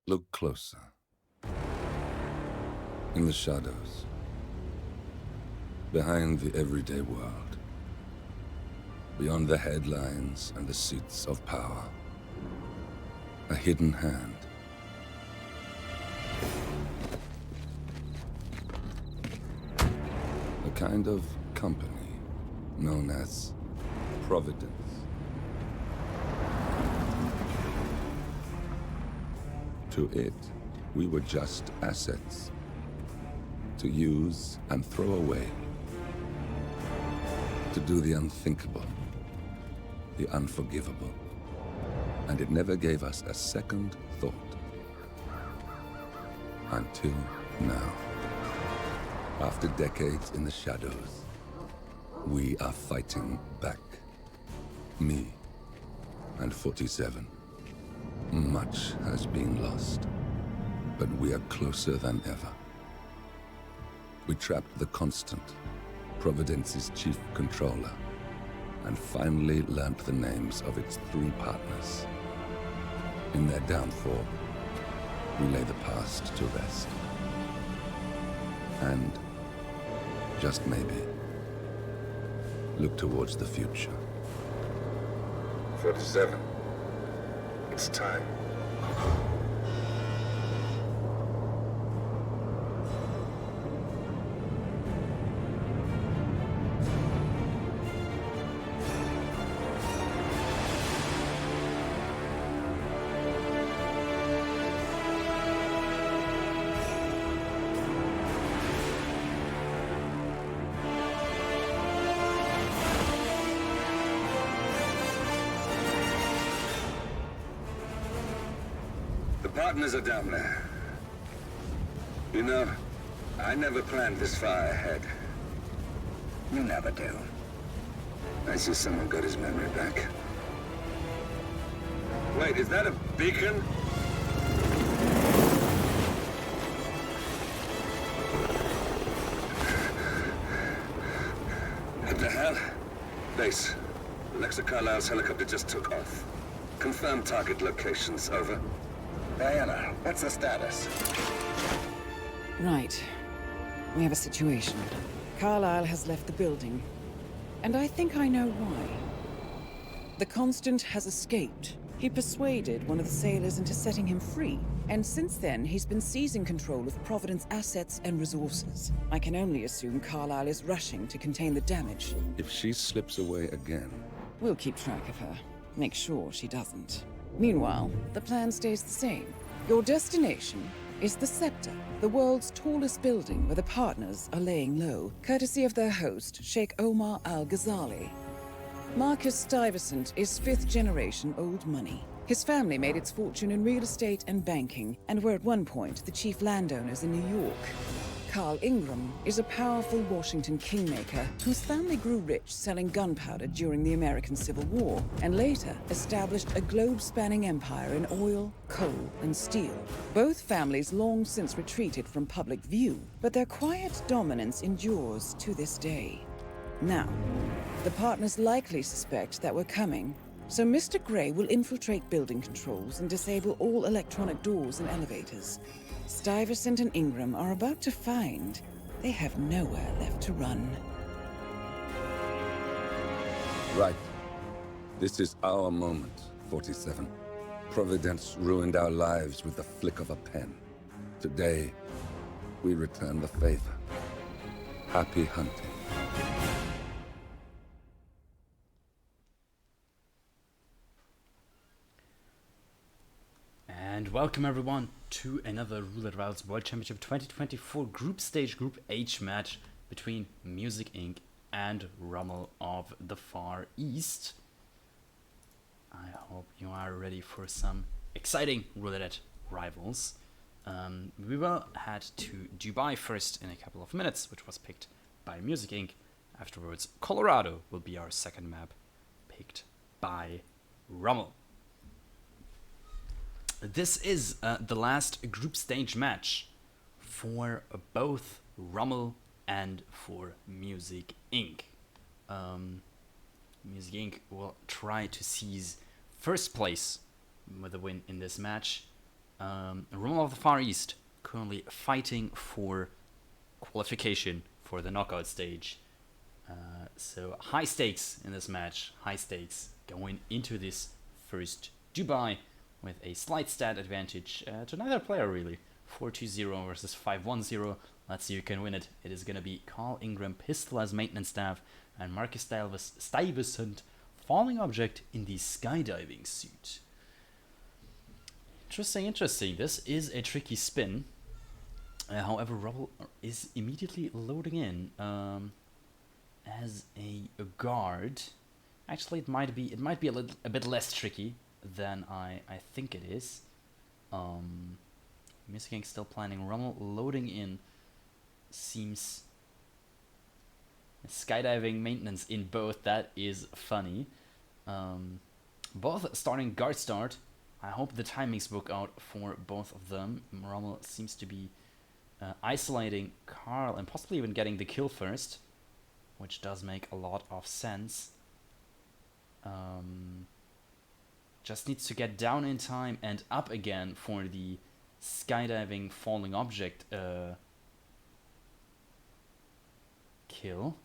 Look closer. In the shadows. Behind the everyday world. Beyond the headlines and the seats of power. A hidden hand. A kind of company known as Providence. To it, we were just assets. To use and throw away. To do the unthinkable. The unforgivable. And it never gave us a second thought. Until now. After decades in the shadows, we are fighting back. Me and 47. Much has been lost, but we are closer than ever. We trapped the Constant, Providence's chief controller, and finally learnt the names of its 3 partners. In their downfall, we lay the past to rest. And, just maybe, look towards the future. 47. It's time. The partners are down there. You know, I never planned this far ahead. You never do. I see someone got his memory back. Wait, is that a beacon? What the hell? Base. Alexa Carlisle's helicopter just took off. Confirm target locations, over. Diana, what's the status? Right. We have a situation. Carlisle has left the building. And I think I know why. The Constant has escaped. He persuaded one of the sailors into setting him free. And since then, he's been seizing control of Providence assets and resources. I can only assume Carlisle is rushing to contain the damage. If she slips away again... We'll keep track of her. Make sure she doesn't. Meanwhile, the plan stays the same. Your destination is the Scepter, the world's tallest building where the partners are laying low, courtesy of their host, Sheikh Omar Al-Ghazali. Marcus Stuyvesant is 5th-generation old money. His family made its fortune in real estate and banking, and were at one point the chief landowners in New York. Carl Ingram is a powerful Washington kingmaker whose family grew rich selling gunpowder during the American Civil War, and later established a globe-spanning empire in oil, coal, and steel. Both families long since retreated from public view, but their quiet dominance endures to this day. Now, the partners likely suspect that we're coming, so Mr. Grey will infiltrate building controls and disable all electronic doors and elevators. Stuyvesant and Ingram are about to find they have nowhere left to run. Right. This is our moment, 47. Providence ruined our lives with the flick of a pen. Today, we return the favor. Happy hunting. And welcome everyone to another Roulette Rounds World Championship 2024 Group Stage Group H match between Music Inc. and Rommel of the Far East. I hope you are ready for some exciting roulette rivals. We will head to Dubai first in a couple of minutes, which was picked by Music Inc. Afterwards, Colorado will be our second map, picked by Rommel. This is the last group stage match for both Rommel and for Music Inc. Music Inc. will try to seize first place with a win in this match. Rommel of the Far East currently fighting for qualification for the knockout stage. So high stakes in this match, high stakes going into this first Dubai with a slight stat advantage to neither player really. 4-2-0 versus 5-1-0. Let's see who can win it. It is going to be Carl Ingram, pistol as maintenance staff, and Marcus Stuyvesant, falling object in the skydiving suit. Interesting. This is a tricky spin. However, Rommel is immediately loading in as a guard. Actually, it might be a bit less tricky than I think it is. Music Inc. still planning. Rommel loading in. Seems skydiving maintenance in both. That is funny. Both starting guard start. I hope the timings work out for both of them. Rommel seems to be isolating Carl and possibly even getting the kill first, which does make a lot of sense. Just needs to get down in time and up again for the skydiving falling object kill.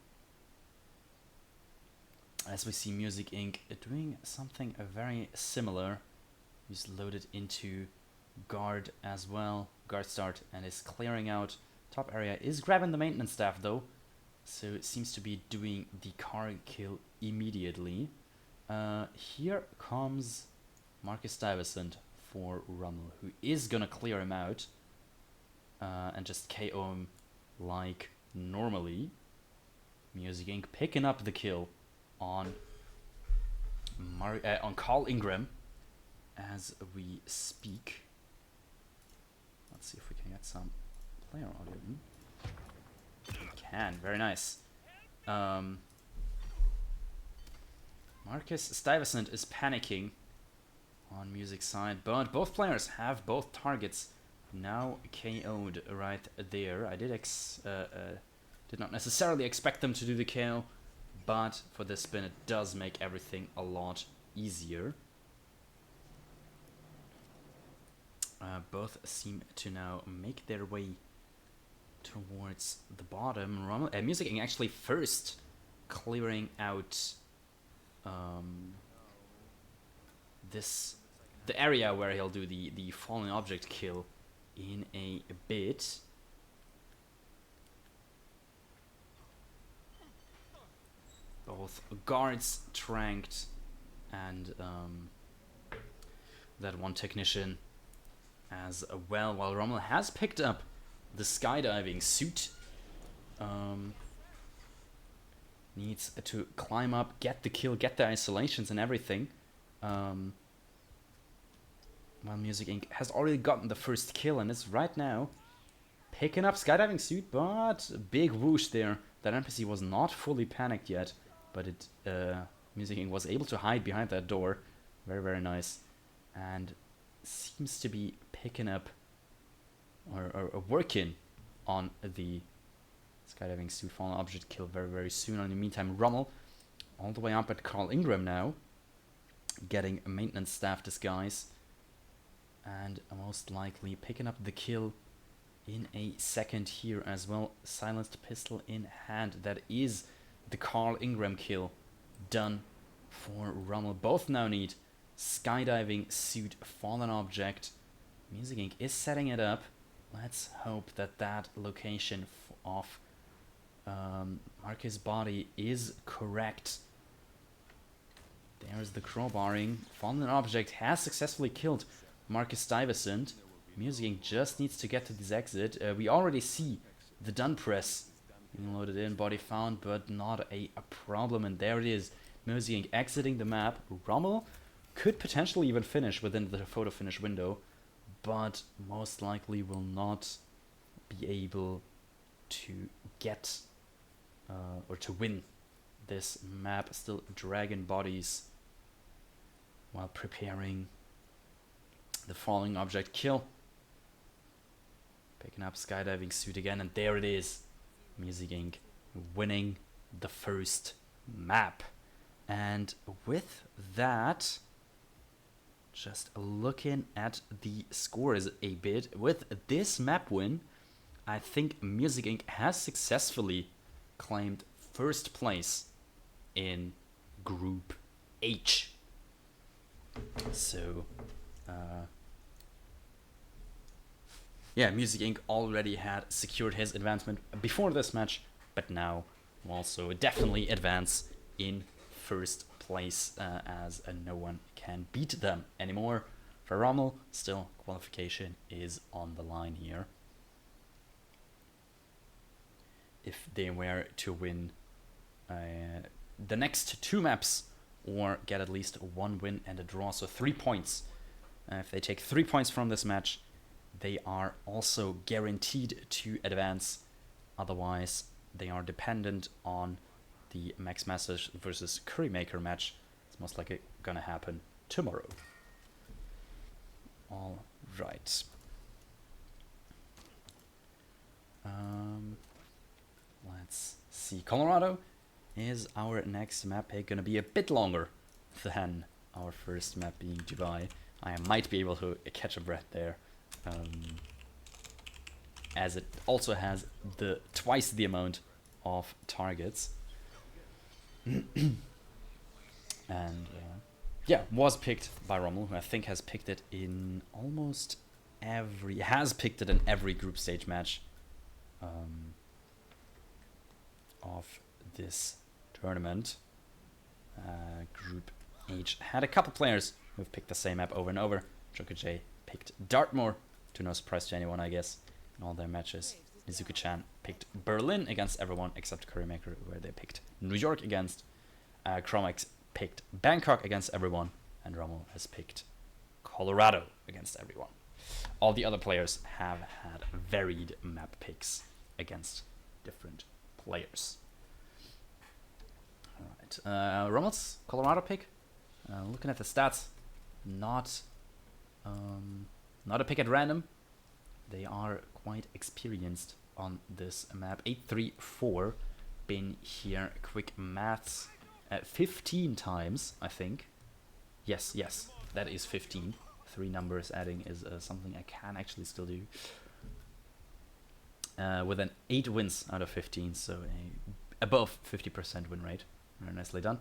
As we see Music Inc. doing something very similar. He's loaded into guard as well, guard start, and is clearing out top area. Is grabbing the maintenance staff though, so it seems to be doing the car kill immediately. Here comes Marcus Stuyvesant for Rommel, who is gonna clear him out and just KO him like normally. Music Inc. picking up the kill on Carl Ingram as we speak. Let's see if we can get some player audio in. We can, very nice. Marcus Stuyvesant is panicking on Music side, but both players have both targets now KO'd right there. I did not necessarily expect them to do the KO, but for this spin it does make everything a lot easier. Both seem to now make their way towards the bottom. Rommel, Music Inc. actually first clearing out the area where he'll do the falling object kill in a bit. Both guards tranked and that one technician as well, while Rommel has picked up the skydiving suit. Needs to climb up, get the kill, get the isolations and everything. While Music Inc. has already gotten the first kill and is right now picking up skydiving suit, but big whoosh there. That NPC was not fully panicked yet, but it Music Inc. was able to hide behind that door. Very, very nice. And seems to be picking up or working on the skydiving suit fallen object kill very, very soon. In the meantime, Rommel all the way up at Carl Ingram now, getting a maintenance staff disguise and most likely picking up the kill in a second here as well. Silenced pistol in hand. That is the Carl Ingram kill done for Rommel. Both now need skydiving suit fallen object. Music Inc. is setting it up. Let's hope that that location of Marcus' body is correct. There's the crowbarring. Fallen object has successfully killed Marcus Stuyvesant. Music Inc. just needs to get to this exit. We already see the dun press being loaded in, body found, but not a problem. And there it is. Music Inc. exiting the map. Rommel could potentially even finish within the photo finish window, but most likely will not be able to get or to win this map. Still dragging bodies while preparing the falling object kill. Picking up skydiving suit again, and there it is. Music Inc. winning the first map. And with that, just looking at the scores a bit. With this map win, I think Music Inc. has successfully claimed first place in Group H. So, yeah, Music Inc. already had secured his advancement before this match, but now will also definitely advance in first place, as no one can beat them anymore. For Rommel, still qualification is on the line here. If they were to win the next 2 maps, or get at least 1 win and a draw, so 3 points. If they take 3 points from this match, they are also guaranteed to advance. Otherwise, they are dependent on the Max Masters versus Currymaker match. It's most likely gonna happen tomorrow. All right. Let's see. Colorado is our next map pick. Gonna be a bit longer than our first map being Dubai. I might be able to catch a breath there, as it also has twice the amount of targets. And yeah, was picked by Rommel, who I think has picked it in almost every group stage match of this tournament. Group H had a couple players who've picked the same map over and over. Joker J picked Dartmoor, to no surprise to anyone, I guess, in all their matches. Nizuka-chan picked Berlin against everyone except Currymaker, where they picked New York against. Chromax picked Bangkok against everyone, and Rommel has picked Colorado against everyone. All the other players have had varied map picks against different players. Alright, Rommel's Colorado pick, looking at the stats, not a pick at random. They are quite experienced on this map. 8-3-4, been here, quick maths, 15 times, I think. Yes, that is 15. 3 numbers adding is something I can actually still do. With an 8 wins out of 15, so above 50% win rate. Very nicely done.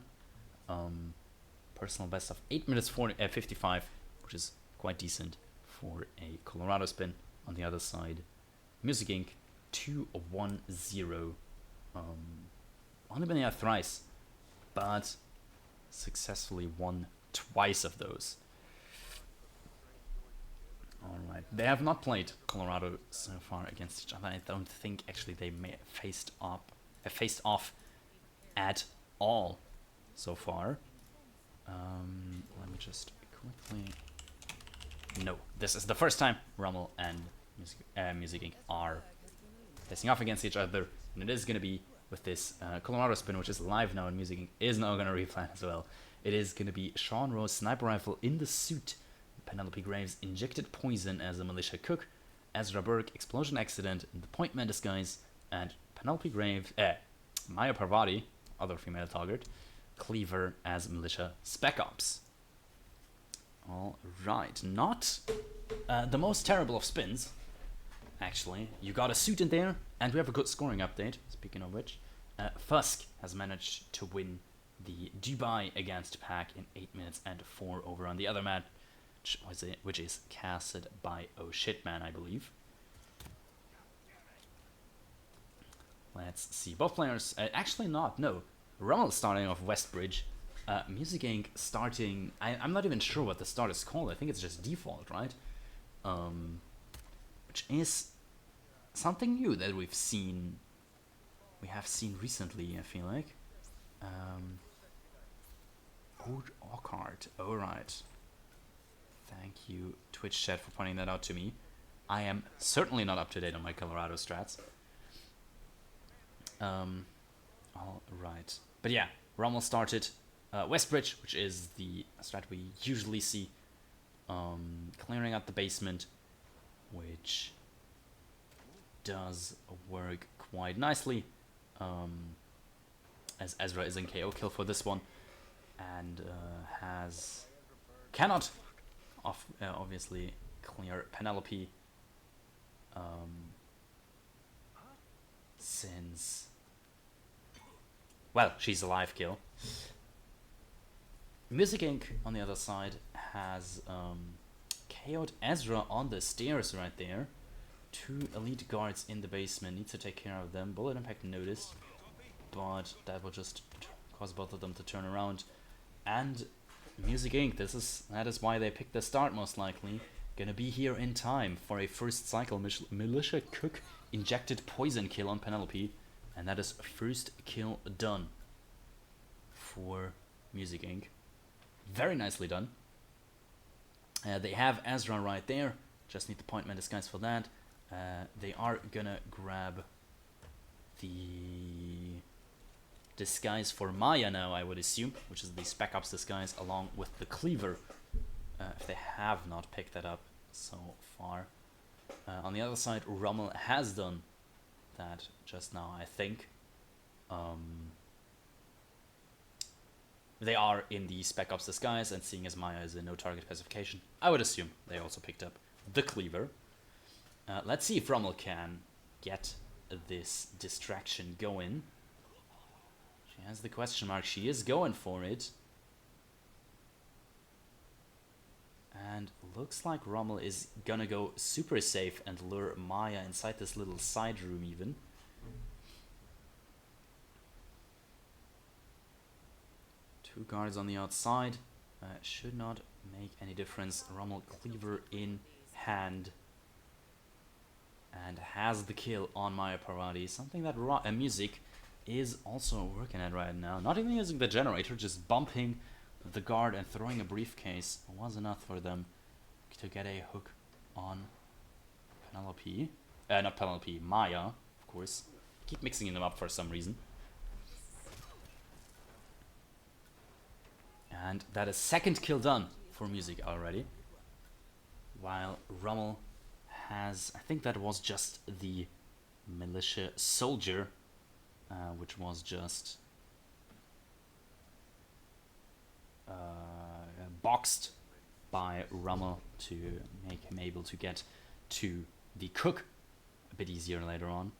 Personal best of 8 minutes 55, which is quite decent for a Colorado spin. On the other side, Music Inc. 2-1-0. Only been here thrice, but successfully won twice of those. Alright, they have not played Colorado so far against each other. I don't think actually they may have faced off at all so far. Let me just quickly... No, this is the first time Rommel and Music Inc. are facing off against each other, and it is going to be with this Colorado spin, which is live now, and Music Inc. is now going to replan as well. It is going to be Sean Rowe's sniper rifle in the suit, Penelope Graves injected poison as a militia cook, Ezra Burke explosion accident in the point man disguise, and Penelope Graves, Maya Parvati, other female target, Cleaver as militia spec ops. Alright, not the most terrible of spins, actually. You got a suit in there, and we have a good scoring update, speaking of which. Fusk has managed to win the Dubai against Pack in 8 minutes and 4 over on the other match, which is casted by Oh Shit Man, I believe. Let's see, both players, actually not, no. Rommel starting off Westbridge, Music Inc. starting, I'm not even sure what the start is called, I think it's just default, right? Which is something new that we have seen recently, I feel like. Good Ockart, alright. Thank you, Twitch chat, for pointing that out to me. I am certainly not up to date on my Colorado strats. Alright. But yeah, Rommel started Westbridge, which is the strat we usually see. Clearing out the basement, which does work quite nicely. As Ezra is in KO kill for this one, and cannot obviously clear Penelope. Since, well, she's a live kill. Music Inc. on the other side has KO'd Ezra on the stairs right there. 2 elite guards in the basement, need to take care of them. Bullet impact noticed, but that will just cause both of them to turn around. And Music Inc., that is why they picked the start most likely. Gonna be here in time for a first cycle militia cook injected poison kill on Penelope, and that is first kill done for Music Inc. Very nicely done. They have Ezra right there, just need the point man disguise for that. They are gonna grab the disguise for Maya now, I would assume, which is the Spec Ops disguise along with the cleaver, if they have not picked that up so far. On the other side, Rommel has done that just now, I think. They are in the Spec Ops disguise, and seeing as Maya is a no target specification, I would assume they also picked up the cleaver. Let's see if Rommel can get this distraction going. She has the question mark, she is going for it. And looks like Rommel is gonna go super safe and lure Maya inside this little side room even. Two guards on the outside. Should not make any difference. Rommel cleaver in hand. And has the kill on Maya Parvati. Something that Music is also working at right now. Not even using the generator, just bumping the guard and throwing a briefcase was enough for them to get a hook on Penelope. Not Penelope, Maya, of course. Keep mixing them up for some reason. And that is second kill done for Music already. While Rommel has, I think that was just the militia soldier, which was just boxed by Rommel to make him able to get to the cook a bit easier later on.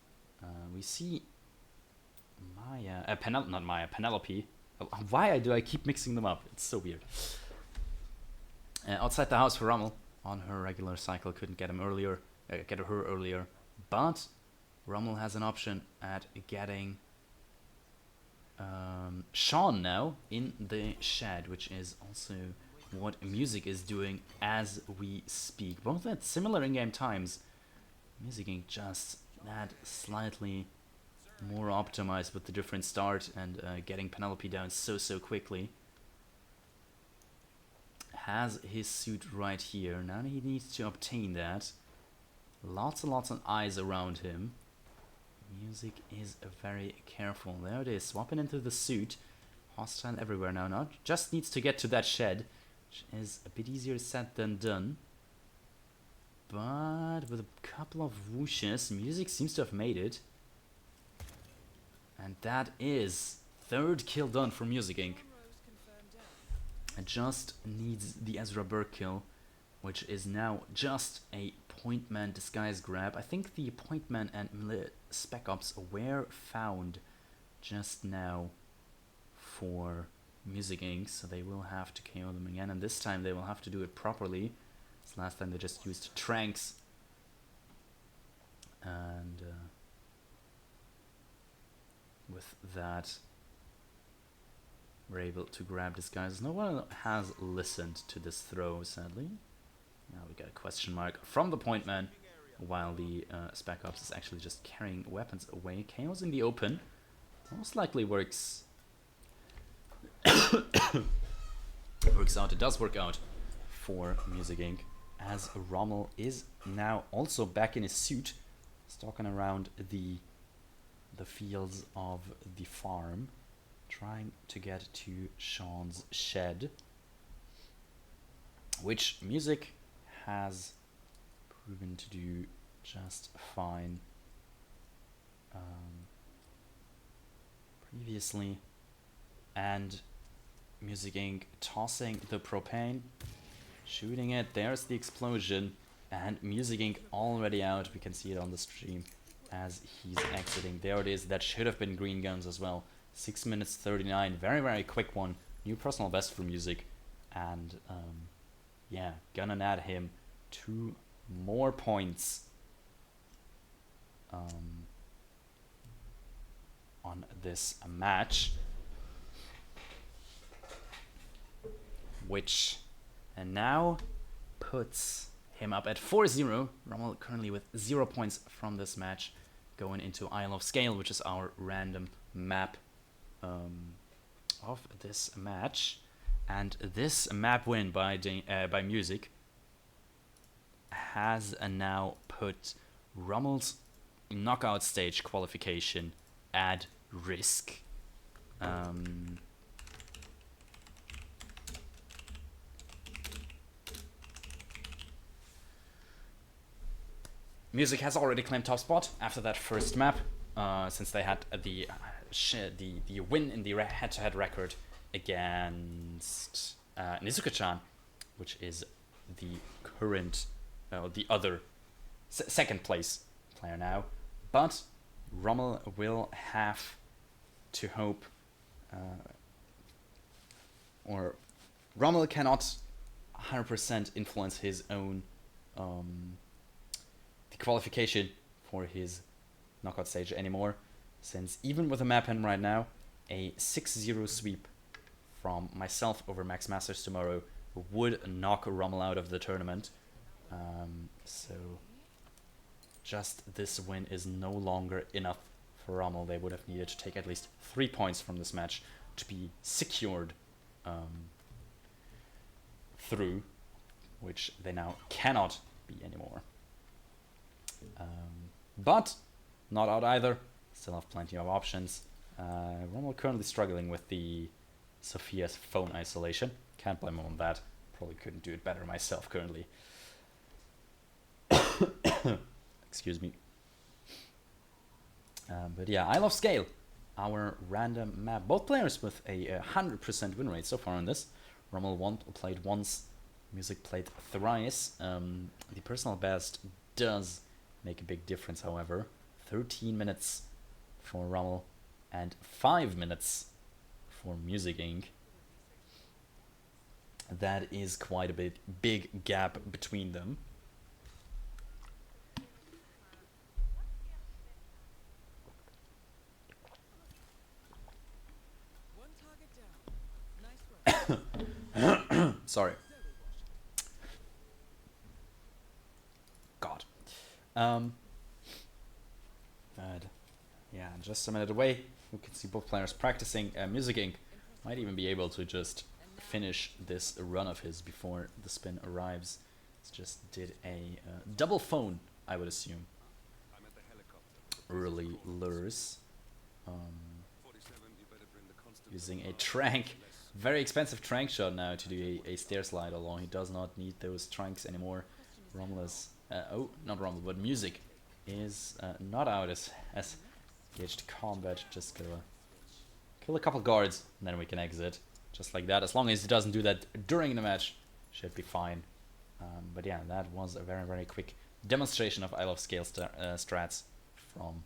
We see Maya, Penelope. Why do I keep mixing them up? It's so weird. Outside the house for Rommel on her regular cycle, couldn't get her earlier, but Rommel has an option at getting Sean now in the shed, which is also what Music is doing as we speak. Both at similar in-game times. Music Inc. just that slightly more optimized with the different start and getting Penelope down so quickly. Has his suit right here. Now he needs to obtain that. Lots and lots of eyes around him. Music is very careful. There it is, swapping into the suit. Hostile everywhere now. Not just needs to get to that shed, which is a bit easier said than done. But with a couple of whooshes, Music seems to have made it. And that is third kill done for Music Inc. It just needs the Ezra Burke kill, which is now just a point man disguise grab. I think the point man and Spec Ops were found just now for Music Inc. So they will have to KO them again, and this time they will have to do it properly. This last time they just used tranks. And with that, we're able to grab disguises. No one has listened to this throw, sadly. Now we got a question mark from the point man, while the Spec Ops is actually just carrying weapons away. Chaos in the open most likely works. Works out. It does work out for Music Inc. As Rommel is now also back in his suit, stalking around the fields of the farm, trying to get to Sean's shed, which Music has proven to do just fine previously. And Music Inc. tossing the propane shooting it. There's the explosion. And Music Inc. already out. We can see it on the stream as he's exiting. There it is. That should have been green guns as well. 6 minutes 39. Very, very quick one. New personal best for Music. And yeah, gonna add him 2 more points on this match, which and now puts him up at 4-0. Rommel currently with 0 points from this match, going into Isle of Sgàil, which is our random map of this match. And this map win by Music has now put Rommel's knockout stage qualification at risk. Music has already claimed top spot after that first map, since they had the win in the head-to-head record against Nizuka-chan, which is the current, the other second place player now. But Rommel will have to hope, or Rommel cannot 100% influence his own the qualification for his knockout stage anymore, since even with a map in right now, a 6-0 sweep from myself over Max Masters tomorrow would knock Rommel out of the tournament. So just this win is no longer enough for Rommel. They would have needed to take at least 3 points from this match to be secured through, which they now cannot be anymore. But not out either. Still have plenty of options. Rommel currently struggling with the Sophia's phone isolation. Can't blame him on that. Probably couldn't do it better myself currently. Excuse me. But yeah, Isle of Sgàil, our random map. Both players with a 100% win rate so far on this. Rommel played once, Music played thrice. The personal best does make a big difference, however. 13 minutes for Rommel and 5 minutes for Music Inc. That is quite a big gap between them. Sorry. God. But yeah, just a minute away. We can see both players practicing. Music Inc. might even be able to just finish this run of his before the spin arrives. It's just did a double phone, I would assume. Early lures. Using a trank. Very expensive trank shot now to do a stair slide, although he does not need those tranks anymore. Rommel is, not Rommel, but Music is not out as engaged combat. Just gonna kill a couple guards and then we can exit. Just like that. As long as he doesn't do that during the match, should be fine. But yeah, that was a very, very quick demonstration of Isle of Sgàil strats from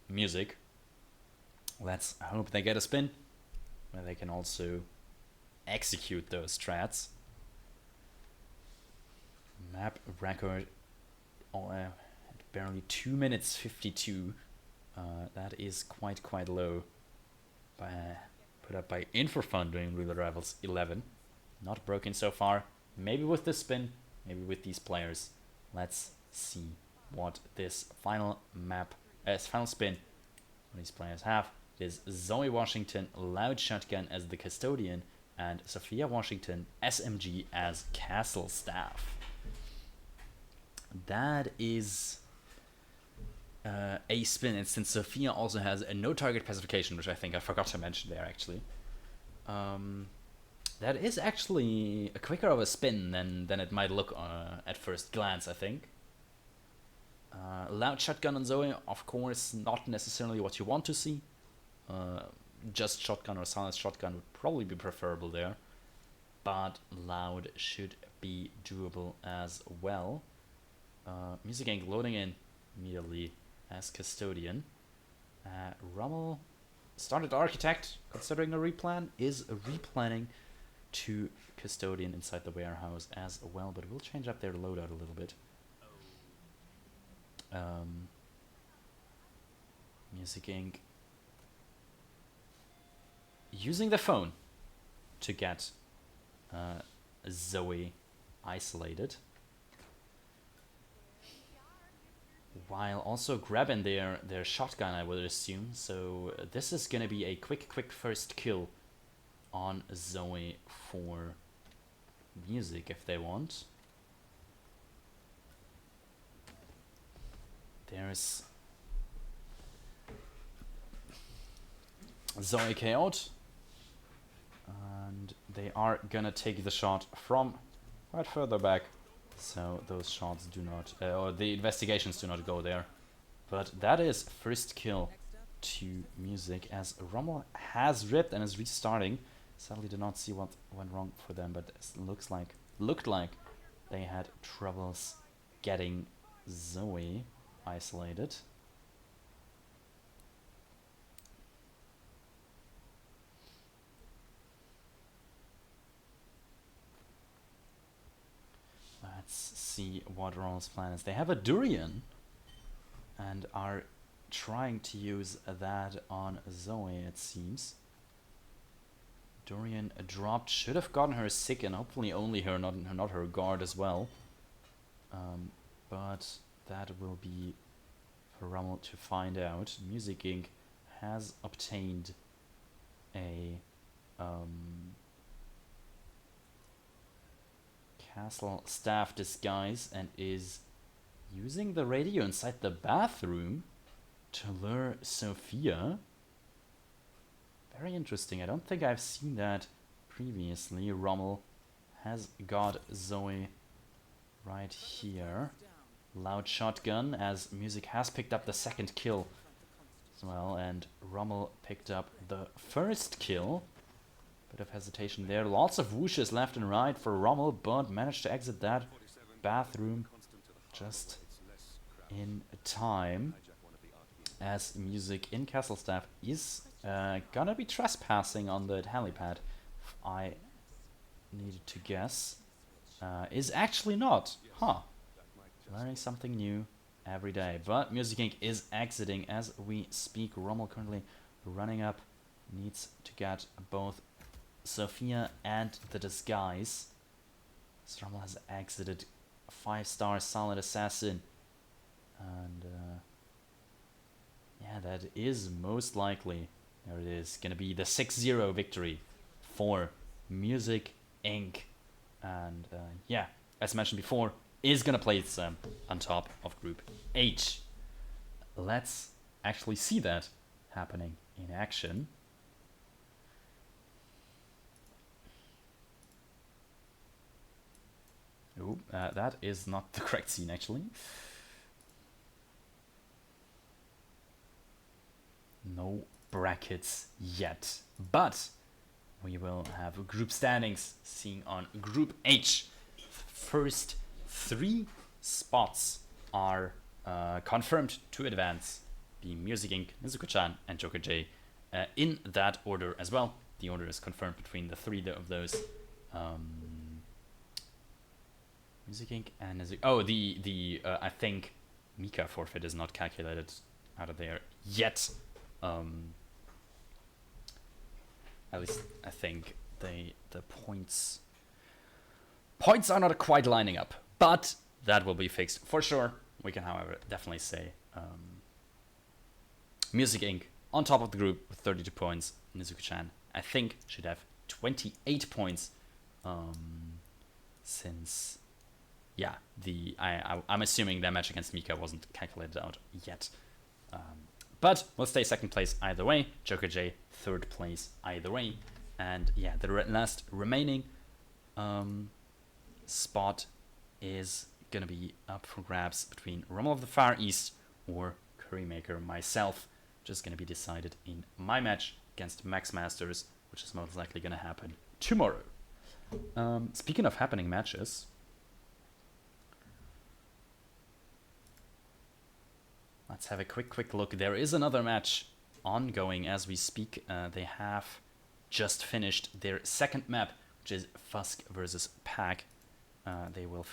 Music. Let's hope they get a spin, where they can also execute those strats. Map record at barely 2 minutes 52. That is quite low. Put up by Infofun during Ruler Rivals 11. Not broken so far. Maybe with this spin, maybe with these players. Let's see what this final spin these players have. It is Zoe Washington, Loud Shotgun as the custodian, and Sophia Washington, SMG as castle staff. That is a spin, and since Sophia also has a no target pacification, which I think I forgot to mention there actually, that is actually a quicker of a spin than it might look at first glance, I think. Loud Shotgun on Zoe, of course, not necessarily what you want to see. Just Shotgun or Silence Shotgun would probably be preferable there. but loud should be doable as well. Music Inc. loading in immediately as custodian. Rommel started architect, considering a replan, is replanning to custodian inside the warehouse as well, but we'll change up their loadout a little bit. Music Inc. using the phone to get Zoe isolated, while also grabbing their shotgun, I would assume. So this is gonna be a quick first kill on Zoe for Music if they want. There's Zoe KO'd, and they are gonna take the shot from right further back, so those shots do not, or the investigations do not go there. But that is first kill to Music, as Rommel has ripped and is restarting. Sadly did not see what went wrong for them, but it looked like they had troubles getting Zoe isolated. Let's see what Rommel's plan is. They have a Durian and are trying to use that on Zoe, it seems. Durian dropped, should have gotten her sick, and hopefully only her, not her guard as well. But that will be for Rommel to find out. Music Inc. has obtained a castle staff disguise and is using the radio inside the bathroom to lure Sophia. Very interesting. I don't think I've seen that previously. Rommel has got Zoe right here. Loud shotgun, as Music has picked up the second kill as well, and Rommel picked up the first kill. Bit of hesitation there. Lots of whooshes left and right for Rommel, but managed to exit that bathroom just in time, as Music in Castle Staff is gonna be trespassing on the helipad, if I needed to guess. Is actually not. Huh. Learning something new every day. But Music Inc. is exiting as we speak. Rommel currently running up. Needs to get both Sophia and the disguise. So Rommel has exited. 5-star solid assassin. And yeah, that is most likely, there it is, gonna be the 6-0 victory for Music Inc. And yeah, as mentioned before, is gonna place them on top of Group H. Let's actually see that happening in action. Oh, that is not the correct scene actually. No brackets yet, but we will have group standings seen on Group H. First 3 spots are confirmed to advance, being Music Inc., Nezuko-chan, and Joker J. In that order as well. The order is confirmed between the 3 of those. Music Inc. and Nezuko. Oh, the I think Mika forfeit is not calculated out of there yet. At least I think the points are not quite lining up, but that will be fixed for sure. We can, however, definitely say Music Inc. on top of the group with 32 points. Nezuko-chan, I think, should have 28 points, since yeah, I'm assuming their match against Mika wasn't calculated out yet. But we'll stay second place either way. Joker J, third place either way. And yeah, the last remaining spot is going to be up for grabs between Rommel of the Far East or Currymaker myself, which is going to be decided in my match against Max Masters, which is most likely going to happen tomorrow. Speaking of happening matches, let's have a quick look. There is another match ongoing as we speak. They have just finished their second map, which is Fusk versus Pack. They will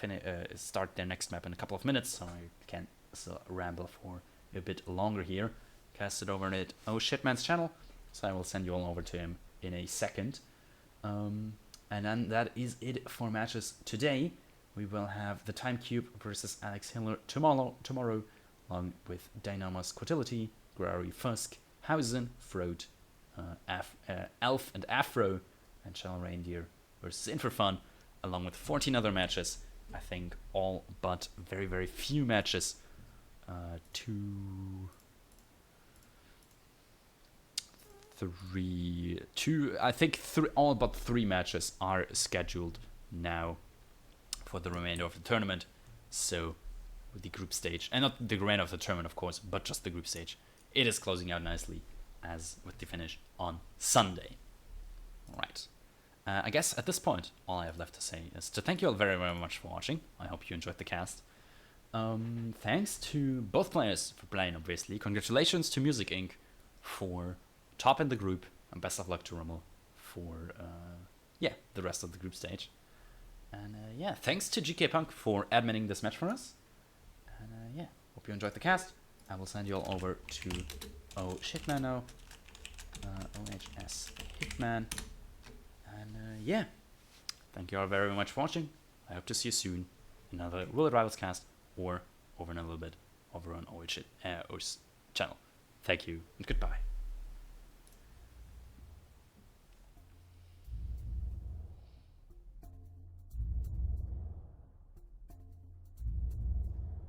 start their next map in a couple of minutes, so I can't still ramble for a bit longer here. Cast it over at Oh Shitman's channel, so I will send you all over to him in a second. And then that is it for matches today. We will have the Time Cube versus Alex Hiller tomorrow, along with Dynamo's Quotility, Grari Fusk, Hausen, Frode, Elf and Afro, and Shell Reindeer versus Infrafun, along with 14 other matches. I think all but very few matches. All but three matches are scheduled now for the remainder of the tournament. So with the group stage, and not the remainder of the tournament, of course, but just the group stage, it is closing out nicely, as with the finish on Sunday. All right. I guess at this point, all I have left to say is to thank you all very much for watching. I hope you enjoyed the cast. Thanks to both players for playing, obviously. Congratulations to Music Inc. for top in the group, and best of luck to Rommel for the rest of the group stage. And thanks to GK Punk for adminning this match for us. And hope you enjoyed the cast. I will send you all over to Oh Shitman now, OHS Hitman. And thank you all very much for watching. I hope to see you soon in another Will It Rivals cast, or over in a little bit over on OH's channel. Thank you and goodbye.